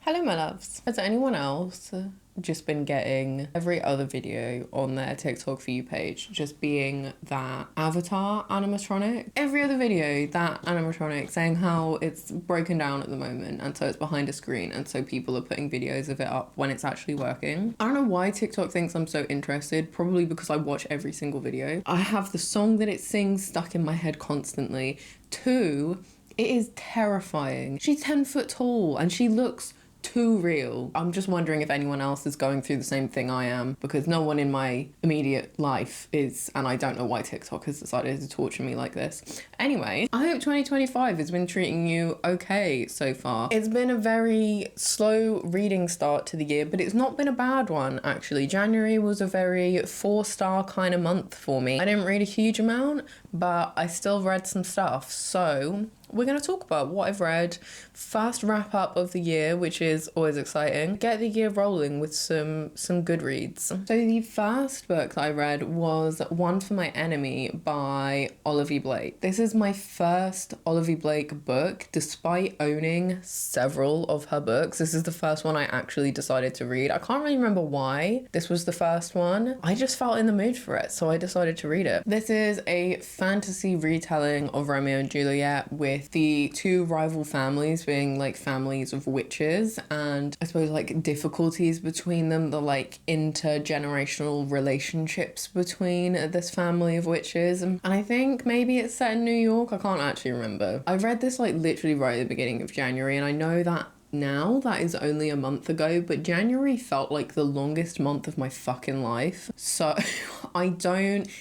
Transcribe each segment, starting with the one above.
Hello my loves. Has anyone else just been getting every other video on their TikTok for you page just being that avatar animatronic? Every other video, that animatronic saying how it's broken down at the moment and so it's behind a screen and so people are putting videos of it up when it's actually working. I don't know why TikTok thinks I'm so interested, probably because I watch every single video. I have the song that it sings stuck in my head constantly. Two, it is terrifying. She's 10 foot tall and she looks too real. I'm just wondering if anyone else is going through the same thing I am, because no one in my immediate life is, and I don't know why TikTok has decided to torture me like this. Anyway, I hope 2025 has been treating you okay so far. It's been a very slow reading start to the year, but it's not been a bad one actually. January was a very 4-star kind of month for me. I didn't read a huge amount, but I still read some stuff. So we're going to talk about what I've read, first wrap up of the year, which is always exciting. Get the year rolling with some good reads. So the first book that I read was One for My Enemy by Olivie Blake. This is my first Olivie Blake book, despite owning several of her books. This is the first one I actually decided to read. I can't really remember why this was the first one. I just felt in the mood for it, so I decided to read it. This is a fantasy retelling of Romeo and Juliet with the two rival families being like families of witches, and I suppose like difficulties between them, the like intergenerational relationships between this family of witches. And I think maybe it's set in New York. I can't actually remember. I read this like literally right at the beginning of January, and I know that now that is only a month ago, but January felt like the longest month of my fucking life. So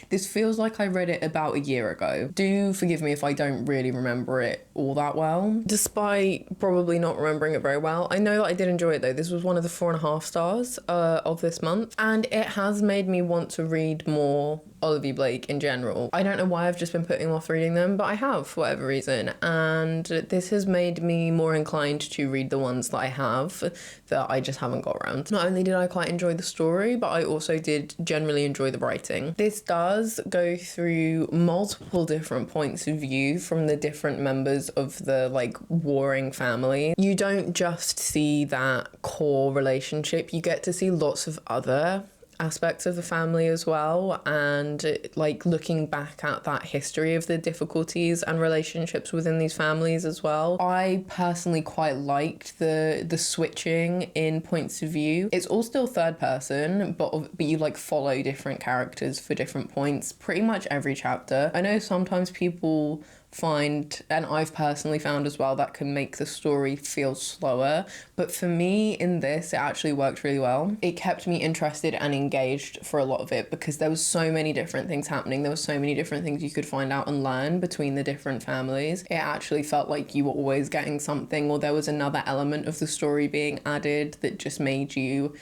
this feels like I read it about a year ago. Do forgive me if I don't really remember it all that well, despite probably not remembering it very well. I know that I did enjoy it though. This was one of the 4.5 stars of this month, and it has made me want to read more Olivie Blake in general. I don't know why I've just been putting off reading them, but I have for whatever reason, and this has made me more inclined to read the ones that I have that I just haven't got around. Not only did I quite enjoy the story, but I also did generally enjoy the writing. This does go through multiple different points of view from the different members of the like warring family. You don't just see that core relationship, you get to see lots of other aspects of the family as well, and like looking back at that history of the difficulties and relationships within these families as well. I personally quite liked the switching in points of view. It's all still third person, but you like follow different characters for different points pretty much every chapter. I know sometimes people find, and I've personally found as well, that can make the story feel slower, but for me in this it actually worked really well. It kept me interested and engaged for a lot of it because there was so many different things happening. There was so many different things you could find out and learn between the different families. It actually felt like you were always getting something, or there was another element of the story being added that just made you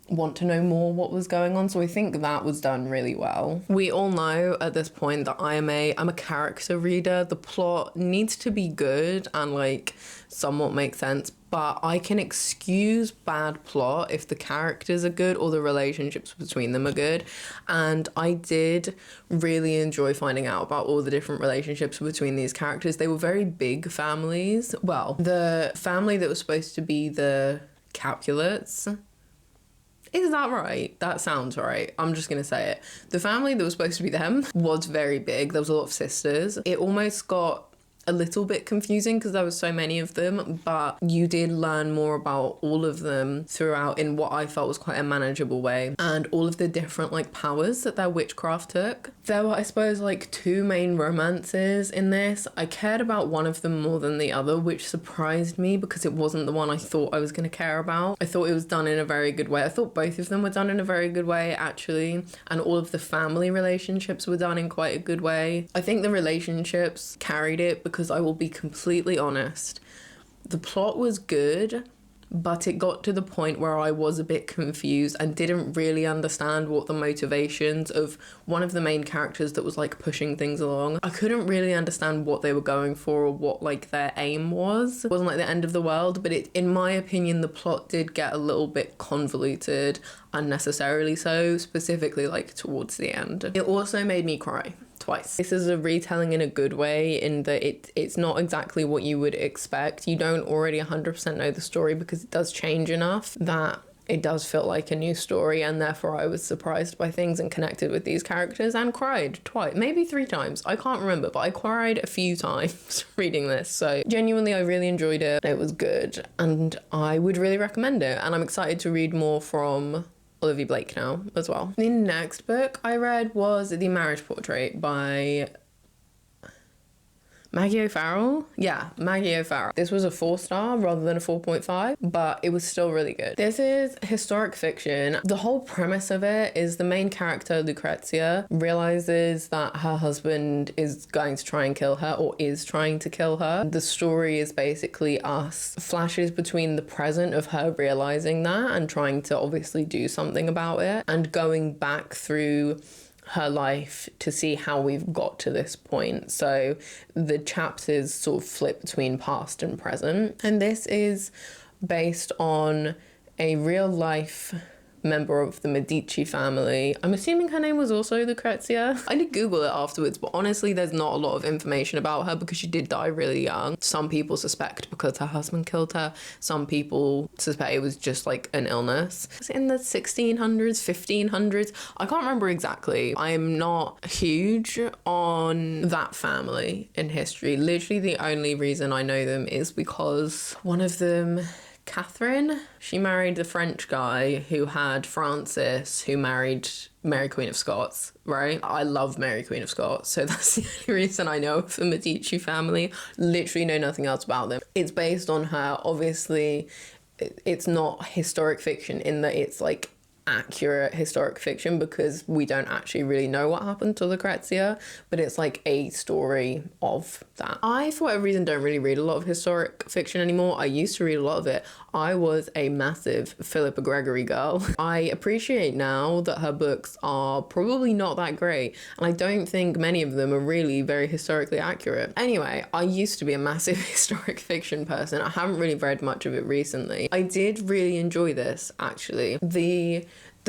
want to know more what was going on. So I think that was done really well. We all know at this point that I'm a character reader. The plot needs to be good and like somewhat make sense, but I can excuse bad plot if the characters are good or the relationships between them are good. And I did really enjoy finding out about all the different relationships between these characters. They were very big families. Well, the family that was supposed to be the Capulets, is that right? That sounds right. I'm just gonna say it. The family that was supposed to be them was very big. There was a lot of sisters. It almost got a little bit confusing because there was so many of them, but you did learn more about all of them throughout in what I felt was quite a manageable way, and all of the different like powers that their witchcraft took. There were, I suppose, like 2 main romances in this. I cared about one of them more than the other, which surprised me because it wasn't the one I thought I was going to care about. I thought it was done in a very good way. I thought both of them were done in a very good way actually, and all of the family relationships were done in quite a good way. I think the relationships carried it because I will be completely honest, the plot was good, but it got to the point where I was a bit confused and didn't really understand what the motivations of one of the main characters that was like pushing things along. I couldn't really understand what they were going for or what like their aim was. It wasn't like the end of the world, but in my opinion, the plot did get a little bit convoluted, unnecessarily so, specifically like towards the end. It also made me cry. twice. This is a retelling in a good way, in that it's not exactly what you would expect. You don't already 100% know the story because it does change enough that it does feel like a new story, and therefore I was surprised by things and connected with these characters and cried twice, maybe 3 times. I can't remember, but I cried a few times reading this. So genuinely, I really enjoyed it. It was good, and I would really recommend it. And I'm excited to read more from Olivie Blake now as well. The next book I read was The Marriage Portrait by Maggie O'Farrell? Yeah, Maggie O'Farrell. This was a 4-star rather than a 4.5, but it was still really good. This is historic fiction. The whole premise of it is the main character, Lucrezia, realizes that her husband is going to try and kill her, or is trying to kill her. The story is basically us flashes between the present of her realizing that and trying to obviously do something about it, and going back through her life to see how we've got to this point. So the chapters sort of flip between past and present. And this is based on a real life member of the Medici family. I'm assuming her name was also Lucrezia. I did Google it afterwards, but honestly there's not a lot of information about her because she did die really young. Some people suspect because her husband killed her. Some people suspect it was just like an illness. Was it in the 1600s, 1500s? I can't remember exactly. I'm not huge on that family in history. Literally the only reason I know them is because one of them, Catherine, she married the French guy who had Francis, who married Mary Queen of Scots, right? I love Mary Queen of Scots, so that's the only reason I know of the Medici family. Literally know nothing else about them. It's based on her. Obviously, it's not historic fiction in that it's like accurate historic fiction because we don't actually really know what happened to Lucrezia, but it's like a story of that. I, for whatever reason, don't really read a lot of historic fiction anymore. I used to read a lot of it. I was a massive Philippa Gregory girl. I appreciate now that her books are probably not that great, and I don't think many of them are really very historically accurate. Anyway, I used to be a massive historic fiction person. I haven't really read much of it recently. I did really enjoy this, actually. The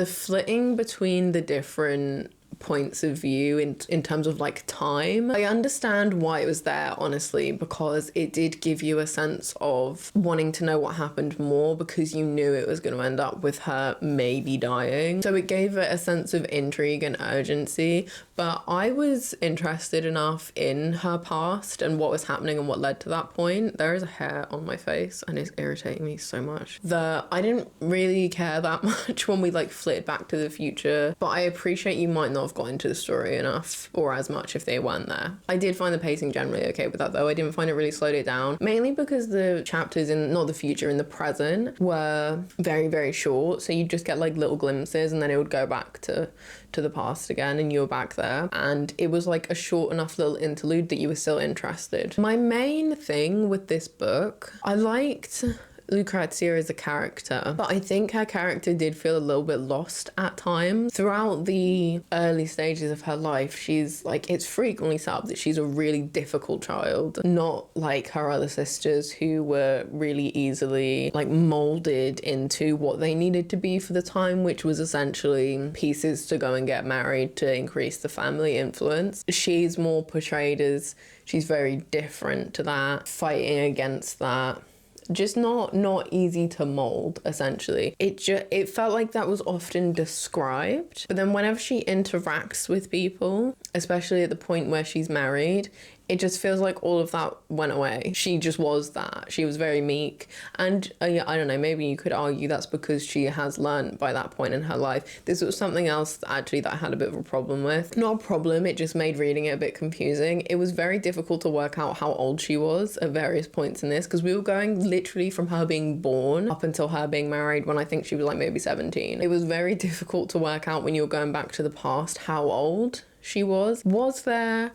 flitting between the different points of view in terms of like time, I understand why it was there, honestly, because it did give you a sense of wanting to know what happened more because you knew it was going to end up with her maybe dying. So it gave it a sense of intrigue and urgency, but I was interested enough in her past and what was happening and what led to that point. There is a hair on my face and it's irritating me so much that I didn't really care that much when we like flitted back to the future, but I appreciate you might not have got into the story enough or as much if they weren't there. I did find the pacing generally okay with that though. I didn't find it really slowed it down, mainly because the chapters in not the future, in the present, were very, very short, so you just get like little glimpses and then it would go back to the past again and you were back there, and it was like a short enough little interlude that you were still interested. My main thing with this book, I liked Lucrezia as a character, but I think her character did feel a little bit lost at times. Throughout the early stages of her life, she's like, it's frequently set up that she's a really difficult child, not like her other sisters who were really easily like molded into what they needed to be for the time, which was essentially pieces to go and get married to increase the family influence. She's more portrayed as she's very different to that, fighting against that, just not easy to mold, essentially. It felt like that was often described, but then whenever she interacts with people, especially at the point where she's married, it just feels like all of that went away. She just was that. She was very meek. And I don't know, maybe you could argue that's because she has learned by that point in her life. This was something else actually that I had a bit of a problem with. Not a problem, it just made reading it a bit confusing. It was very difficult to work out how old she was at various points in this, because we were going literally from her being born up until her being married when I think she was like maybe 17. It was very difficult to work out when you were going back to the past how old she was. Was there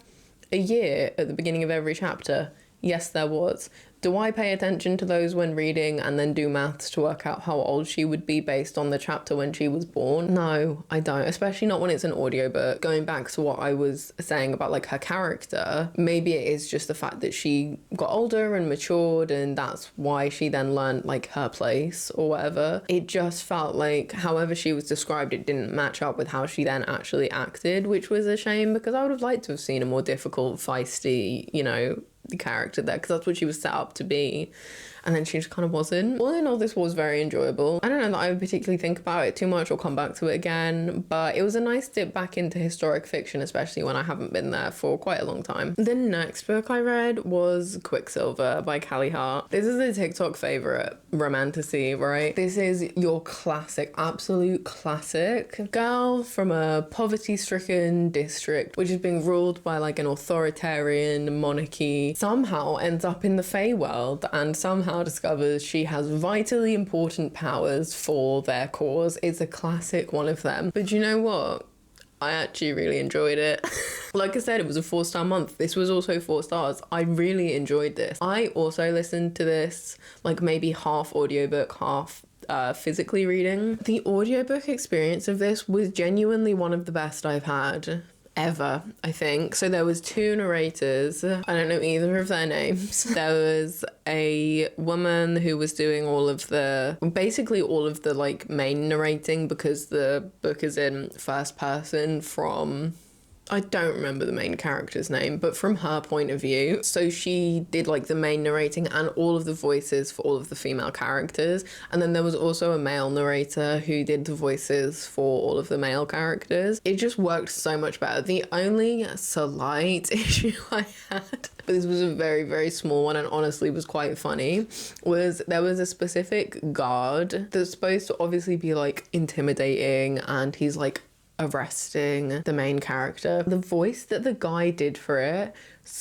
a year at the beginning of every chapter? Yes, there was. Do I pay attention to those when reading and then do maths to work out how old she would be based on the chapter when she was born? No, I don't, especially not when it's an audiobook. Going back to what I was saying about like her character, maybe it is just the fact that she got older and matured and that's why she then learned like her place or whatever. It just felt like however she was described, it didn't match up with how she then actually acted, which was a shame because I would have liked to have seen a more difficult, feisty, you know, the character there, because that's what she was set up to be, and then she just kind of wasn't. All in all, this was very enjoyable. I don't know that I would particularly think about it too much or come back to it again, but it was a nice dip back into historic fiction, especially when I haven't been there for quite a long time. The next book I read was Quicksilver by Callie Hart. This is a TikTok favorite, romantasy, right? This is your classic, absolute classic girl from a poverty-stricken district which is being ruled by like an authoritarian monarchy, somehow ends up in the Feywild and somehow discovers she has vitally important powers for their cause. It's a classic one of them. But you know what? I actually really enjoyed it. Like I said, it was a 4-star month. This was also 4 stars. I really enjoyed this. I also listened to this like maybe half audiobook, half physically reading. The audiobook experience of this was genuinely one of the best I've had ever, I think. So there was 2 narrators. I don't know either of their names. There was a woman who was doing basically all of the like main narrating, because the book is in first person from, I don't remember the main character's name, but from her point of view. So she did like the main narrating and all of the voices for all of the female characters. And then there was also a male narrator who did the voices for all of the male characters. It just worked so much better. The only slight issue I had, but this was a very, very small one and honestly was quite funny, was there was a specific guard that's supposed to obviously be like intimidating, and he's like arresting the main character. The voice that the guy did for it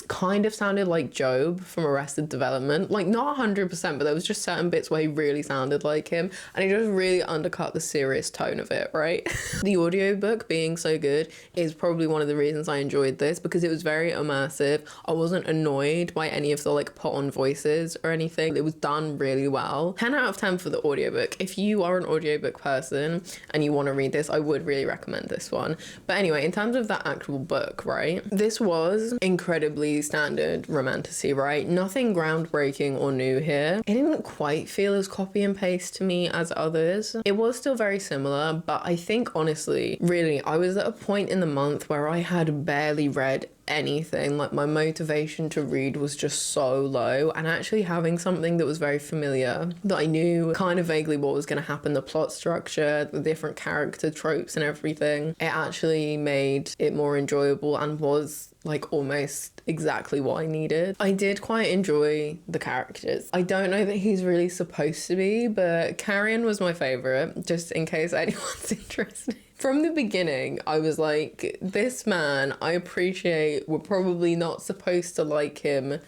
kind of sounded like Job from Arrested Development. Like not 100%, but there was just certain bits where he really sounded like him, and he just really undercut the serious tone of it, right? The audiobook being so good is probably one of the reasons I enjoyed this, because it was very immersive. I wasn't annoyed by any of the like put on voices or anything. It was done really well. 10 out of 10 for the audiobook. If you are an audiobook person and you want to read this, I would really recommend this one. But anyway, in terms of that actual book, right, this was incredibly standard romantasy, right? Nothing groundbreaking or new here. It didn't quite feel as copy and paste to me as others. It was still very similar, but I think honestly, really, I was at a point in the month where I had barely read anything. Like my motivation to read was just so low, and actually having something that was very familiar, that I knew kind of vaguely what was going to happen, the plot structure, the different character tropes and everything, it actually made it more enjoyable and was like almost exactly what I needed. I did quite enjoy the characters. I don't know that he's really supposed to be, but Carrion was my favorite, just in case anyone's interested. From the beginning, I was like, this man, I appreciate we're probably not supposed to like him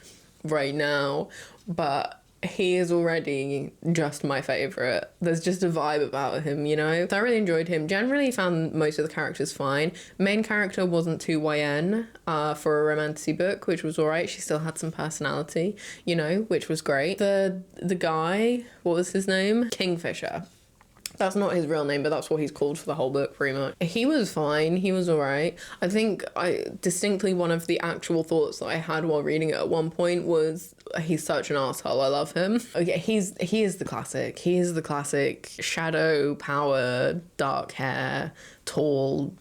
right now, but he is already just my favorite. There's just a vibe about him, you know? So I really enjoyed him. Generally found most of the characters fine. Main character wasn't too YN for a romantasy book, which was alright. She still had some personality, you know, which was great. The guy, what was his name? Kingfisher. That's not his real name, but that's what he's called for the whole book, pretty much. He was fine. He was all right. I think distinctly one of the actual thoughts that I had while reading it at one point was, he's such an asshole. I love him. Okay, he is the classic. He is the classic shadow, power, dark hair, tall,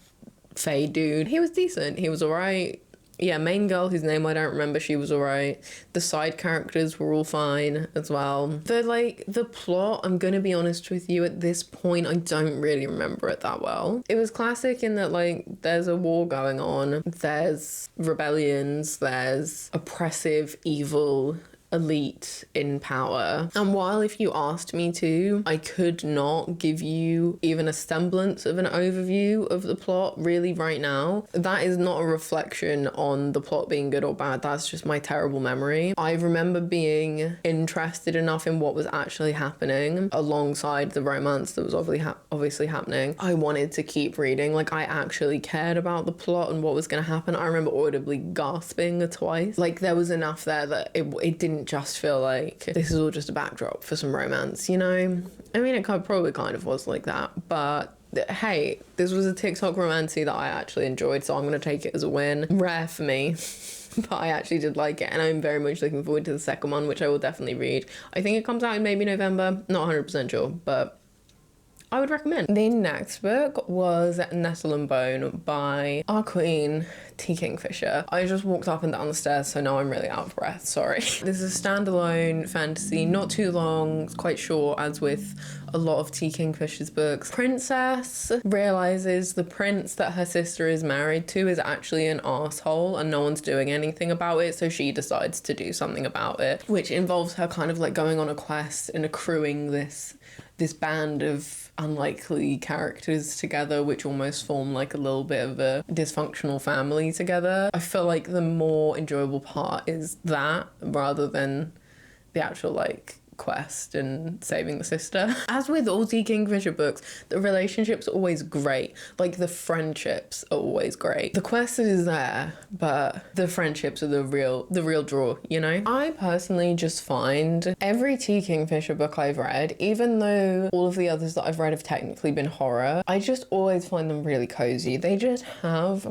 fey dude. He was decent. He was all right. Yeah, main girl, whose name I don't remember, she was alright. The side characters were all fine as well. The plot, I'm gonna be honest with you, at this point, I don't really remember it that well. It was classic in that, like, there's a war going on, there's rebellions, there's oppressive, evil elite in power. And while if you asked me to, I could not give you even a semblance of an overview of the plot really right now, that is not a reflection on the plot being good or bad. That's just my terrible memory. I remember being interested enough in what was actually happening alongside the romance that was obviously happening. I wanted to keep reading. Like, I actually cared about the plot and what was going to happen. I remember audibly gasping twice. Like, there was enough there that it didn't just feel like this is all just a backdrop for some romance, you know? I mean, it probably kind of was like that, but hey, this was a TikTok romancy that I actually enjoyed, so I'm going to take it as a win. Rare for me. But I actually did like it, and I'm very much looking forward to the second one, which I will definitely read. I think it comes out in maybe November, not 100% sure, but I would recommend. The next book was Nettle and Bone by our queen, Kingfisher. I just walked up and down the stairs, so now I'm really out of breath, sorry. This is a standalone fantasy, not too long, it's quite short, as with a lot of Kingfisher's books. Princess realizes the prince that her sister is married to is actually an asshole and no one's doing anything about it, so she decides to do something about it, which involves her kind of like going on a quest and accruing this band of unlikely characters together, which almost form like a little bit of a dysfunctional family together. I feel like the more enjoyable part is that rather than the actual like quest and saving the sister. As with all Kingfisher books, the relationships are always great. Like, the friendships are always great. The quest is there, but the friendships are the real draw, you know? I personally just find every Kingfisher book I've read, even though all of the others that I've read have technically been horror, I just always find them really cozy. They just have,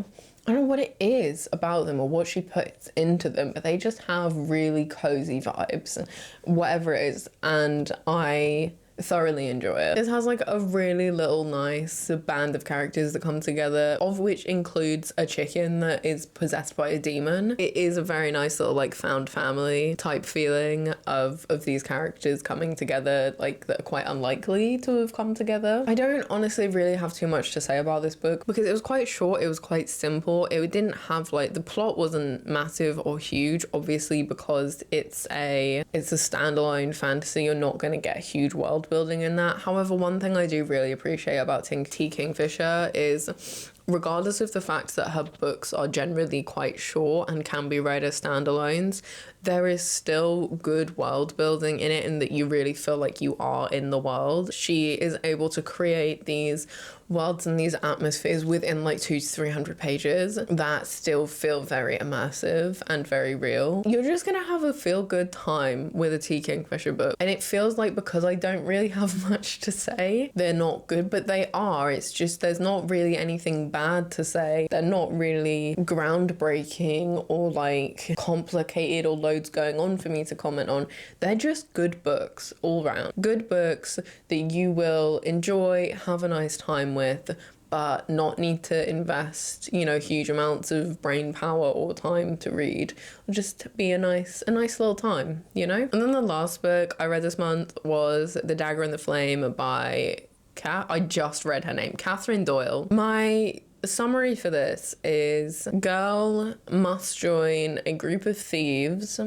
I don't know what it is about them or what she puts into them, but they just have really cozy vibes, whatever it is, and I thoroughly enjoy it. It has like a really little nice band of characters that come together, of which includes a chicken that is possessed by a demon. It is a very nice little like found family type feeling of these characters coming together, like that are quite unlikely to have come together. I don't honestly really have too much to say about this book because it was quite short, it was quite simple, it didn't have like, the plot wasn't massive or huge, obviously because it's a standalone fantasy. You're not going to get a huge world building in that. However, one thing I do really appreciate about Kingfisher is, regardless of the fact that her books are generally quite short and can be read as standalones, there is still good world building in it, and that you really feel like you are in the world. She is able to create these worlds and these atmospheres within like 200 to 300 pages that still feel very immersive and very real. You're just gonna have a feel good time with a Kingfisher book, and it feels like, because I don't really have much to say, they're not good, but they are. It's just there's not really anything bad to say. They're not really groundbreaking or like complicated or loads going on for me to comment on. They're just good books all round. Good books that you will enjoy, have a nice time with, but not need to invest, you know, huge amounts of brain power or time to read. Just be a nice little time, you know? And then the last book I read this month was The Dagger and the Flame by I just read her name, Catherine Doyle. My summary for this is, girl must join a group of thieves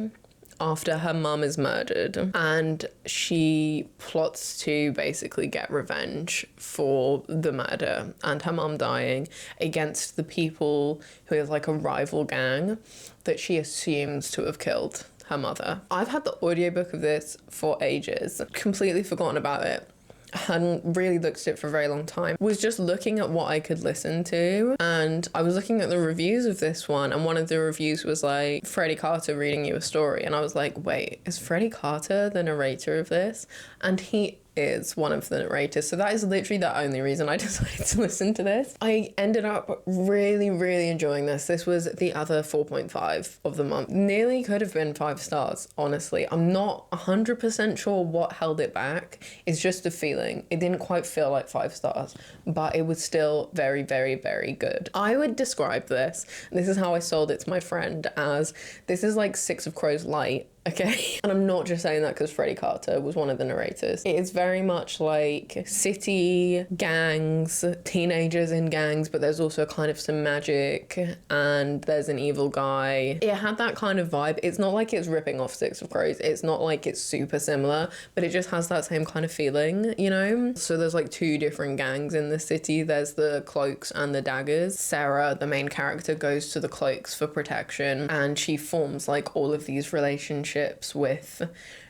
after her mum is murdered, and she plots to basically get revenge for the murder and her mum dying against the people who is like a rival gang that she assumes to have killed her mother. I've had the audiobook of this for ages, completely forgotten about it. Hadn't really looked at it for a very long time. Was just looking at what I could listen to, and I was looking at the reviews of this one, and one of the reviews was like, Freddie Carter reading you a story, and I was like, wait, is Freddie Carter the narrator of this? And he is one of the narrators, so that is literally the only reason I decided to listen to this. I ended up really enjoying this. This was the other 4.5 of the month. Nearly could have been 5 stars, honestly. I'm not 100% sure what held it back. It's just a feeling. It didn't quite feel like 5 stars, but it was still very good. I would describe this, and this is how I sold it to my friend, as this is like Six of Crows light, okay? And I'm not just saying that because Freddie Carter was one of the narrators. It is very much like city gangs, teenagers in gangs, but there's also kind of some magic and there's an evil guy. It had that kind of vibe. It's not like it's ripping off Six of Crows. It's not like it's super similar, but it just has that same kind of feeling, you know? So there's like two different gangs in the city. There's the Cloaks and the Daggers. Sarah, the main character, goes to the Cloaks for protection, and she forms like all of these relationships with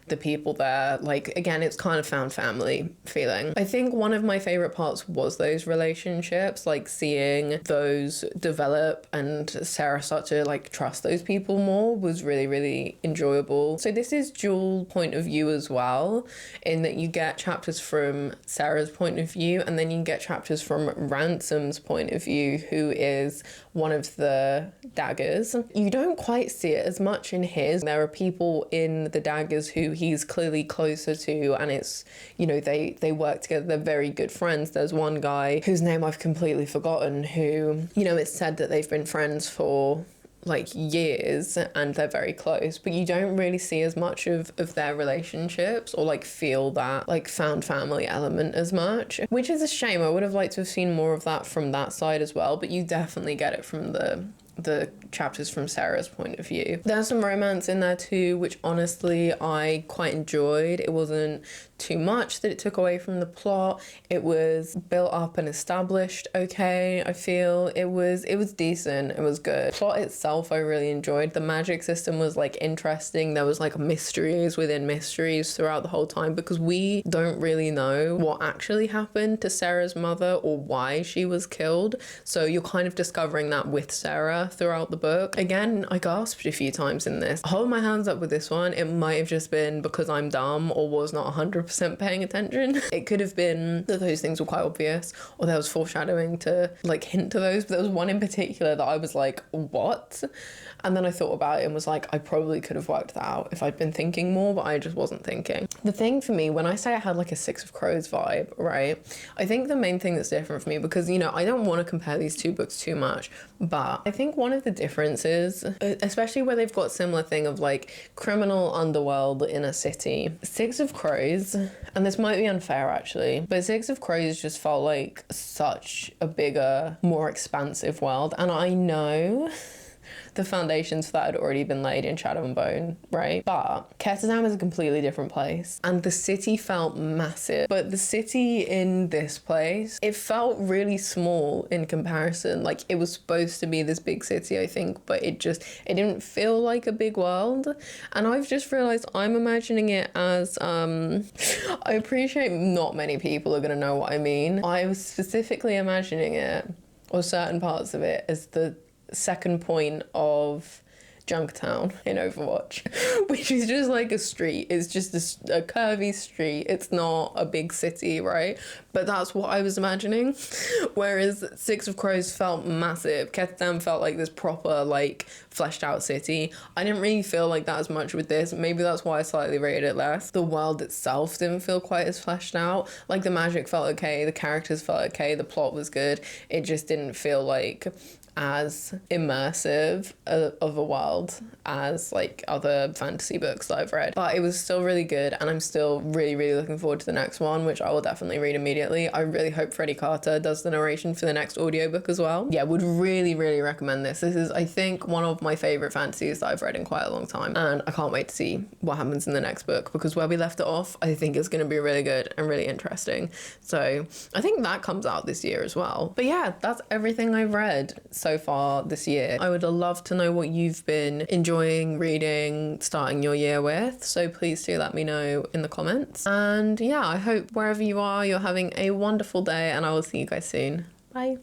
the people there. Like, again, it's kind of found family feeling. I think one of my favorite parts was those relationships, like seeing those develop and Sarah start to like trust those people more was really, really enjoyable. So this is dual point of view as well, in that you get chapters from Sarah's point of view and then you get chapters from Ransom's point of view, who is one of the Daggers. You don't quite see it as much in his. There are people in the Daggers who he's clearly closer to, and it's, you know, they work together, they're very good friends. There's one guy whose name I've completely forgotten who, you know, it's said that they've been friends for like years and they're very close, but you don't really see as much of their relationships or like feel that like found family element as much, which is a shame. I would have liked to have seen more of that from that side as well, but you definitely get it from the chapters from Sarah's point of view. There's some romance in there too, which honestly I quite enjoyed. It wasn't too much that it took away from the plot. It was built up and established okay. I feel it was decent. It was good. Plot itself I really enjoyed. The magic system was like interesting. There was like mysteries within mysteries throughout the whole time, because we don't really know what actually happened to Sarah's mother or why she was killed. So you're kind of discovering that with Sarah throughout the book. Again, I gasped a few times in this. Hold my hands up with this one. It might have just been because I'm dumb or was not 100% paying attention. It could have been that those things were quite obvious, or there was foreshadowing to like hint to those, but there was one in particular that I was like, what? And then I thought about it and was like, I probably could have worked that out if I'd been thinking more, but I just wasn't thinking. The thing for me, when I say I had like a Six of Crows vibe, right, I think the main thing that's different for me, because, you know, I don't want to compare these two books too much, but I think one of the differences, especially where they've got similar thing of like criminal underworld in a city, Six of Crows, and this might be unfair actually, but Six of Crows just felt like such a bigger, more expansive world. And I know the foundations for that had already been laid in Shadow and Bone, right? But Ketterdam is a completely different place, and the city felt massive, but the city in this place, it felt really small in comparison. Like, it was supposed to be this big city, I think, but it didn't feel like a big world. And I've just realized I'm imagining it as, I appreciate not many people are gonna know what I mean. I was specifically imagining it, or certain parts of it, as the second point of Junktown in Overwatch, which is just like a street. It's just a curvy street. It's not a big city, right? But that's what I was imagining. Whereas Six of Crows felt massive. Ketterdam felt like this proper, like, fleshed out city. I didn't really feel like that as much with this. Maybe that's why I slightly rated it less. The world itself didn't feel quite as fleshed out. Like, the magic felt okay, the characters felt okay, the plot was good. It just didn't feel like as immersive of a world as like other fantasy books that I've read, but it was still really good, and I'm still really, really looking forward to the next one, which I will definitely read immediately. I really hope Freddie Carter does the narration for the next audiobook as well. Yeah, would really, really recommend this. This is, I think, one of my favorite fantasies that I've read in quite a long time, and I can't wait to see what happens in the next book, because where we left it off, I think it's going to be really good and really interesting. So I think that comes out this year as well. But yeah, that's everything I've read so far this year. I would love to know what you've been enjoying reading, starting your year with, so please do let me know in the comments. And yeah, I hope wherever you are, you're having a wonderful day, and I will see you guys soon. Bye.